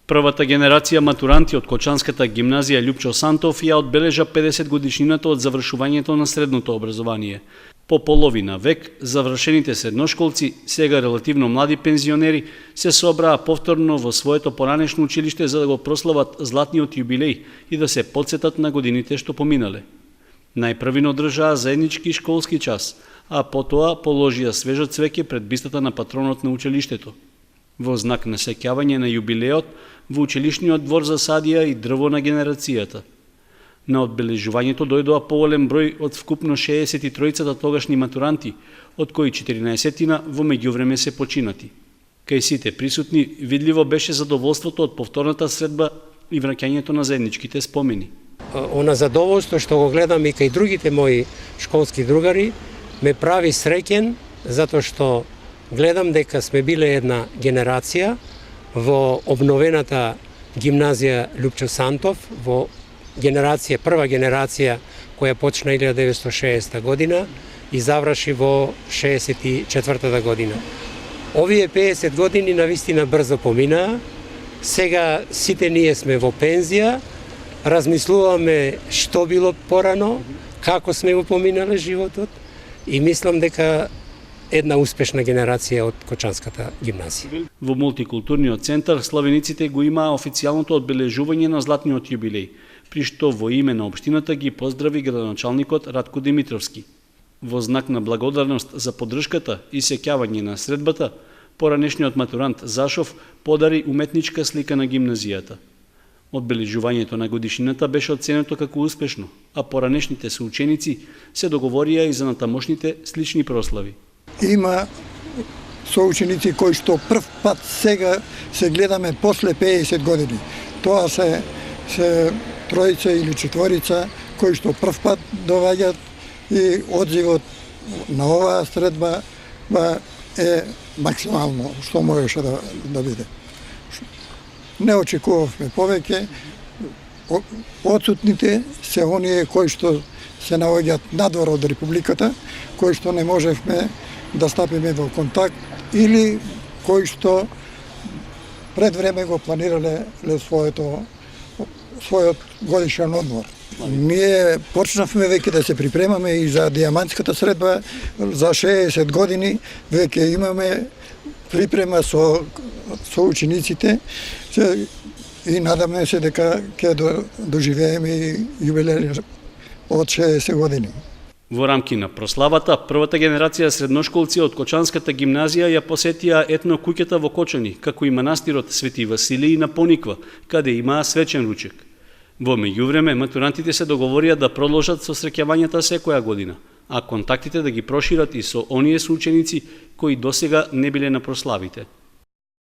Првата генерација матуранти од Кочанската гимназија Лјупчо Сантов ја одбележа 50 годишнината од завршувањето на средното образование. По половина век, завршените средношколци, сега релативно млади пензионери, се собраа повторно во своето поранешно училиште за да го прослават златниот јубилеј и да се потсетат на годините што поминале. Најпрвино одржаа заеднички школски час, а потоа положија свежо цвеќе пред бистата на патронот на училиштето. Во знак на сеќавање на јубилеот, во училишниот двор засадија и дрво на генерацијата. На одбележувањето дојдоа поголем број од вкупно 63-цата тогашни матуранти, од кои 14-тина во меѓувреме се починати. Кај сите присутни видливо беше задоволството од повторната средба и враќањето на заедничките спомени. Она задоволство што го гледам и кај другите мои школски другари ме прави среќен, затоа што гледам дека сме биле една генерација во обновената гимназија Лјупчо Сантов, во прва генерација која почна 1960 година и заврши во 64 година. Овие 50 години навистина брзо поминаа. Сега сите ние сме во пензија, размислуваме што било порано, како сме го поминале животот и мислам дека една успешна генерација од Кочанската гимназија. Во мултикултурниот центар славениците го имаа официјалното одбележување на златниот јубилеј, при што во име на општината ги поздрави градоначалникот Радко Димитровски. Во знак на благодарност за поддршката и сеќавање на средбата, поранешниот матурант Зашов подари уметничка слика на гимназијата. Одбележувањето на годишнината беше оценето како успешно, а поранешните соученици се договорија и за натамошните слични прослави. Има соученици кои што прв пат сега се гледаме после 50 години. Тоа се тројца или четворица кои што прв пат доаѓаат и одзивот на оваа средба е максимално што можеше да биде. Не очекувавме повеќе. Отсутните се оние кои што се наоѓаат надвор од Републиката, кои што не можевме да стапиме во контакт или кои што пред време го планирале својот годишен одмор. Ние почнавме веќе да се припремаме и за дијамантската средба за 60 години, веќе имаме припрема со учениците и надаме се дека ќе доживееме и јубилеј од 60 години. Во рамки на прославата, првата генерација средношколци од Кочанската гимназија ја посетија етно куќата во Кочани, како и манастирот Свети Василий на Пониква, каде имаа свечен ручек. Во меѓувреме, матурантите се договорија да продолжат со среќавањата секоја година, а контактите да ги прошират и со оние соученици кои досега не биле на прославите.